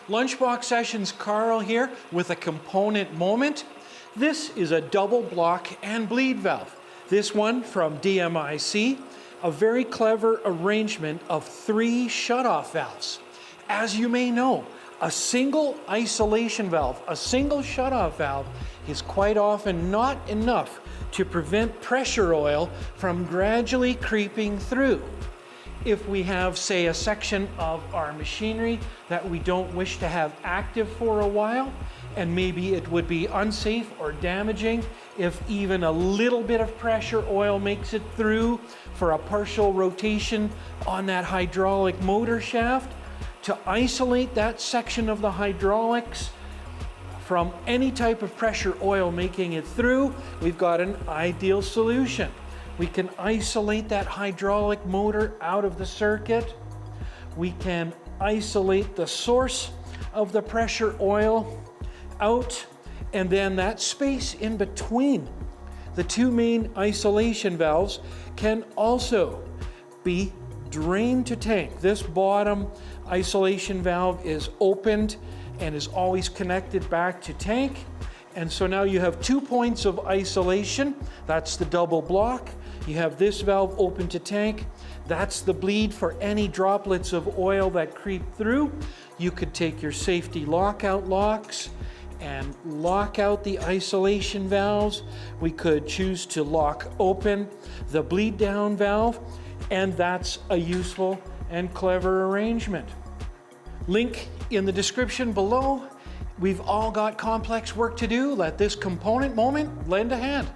Lunchbox Sessions Carl here with a component moment. This is a double block and bleed valve. This one from DMIC, a very clever arrangement of 3 shutoff valves. As you may know, a single isolation valve, a single shutoff valve is quite often not enough to prevent pressure oil from gradually creeping through. If we have, say, a section of our machinery that we don't wish to have active for a while, and maybe it would be unsafe or damaging if even a little bit of pressure oil makes it through for a partial rotation on that hydraulic motor shaft, to isolate that section of the hydraulics from any type of pressure oil making it through, we've got an ideal solution. We can isolate that hydraulic motor out of the circuit. We can isolate the source of the pressure oil out, and then that space in between the 2 main isolation valves can also be drained to tank. This bottom isolation valve is opened and is always connected back to tank. And so now you have 2 points of isolation. That's the double block. You have this valve open to tank. That's the bleed for any droplets of oil that creep through. You could take your safety lockout locks and lock out the isolation valves. We could choose to lock open the bleed down valve, and that's a useful and clever arrangement. Link in the description below. We've all got complex work to do. Let this component moment lend a hand.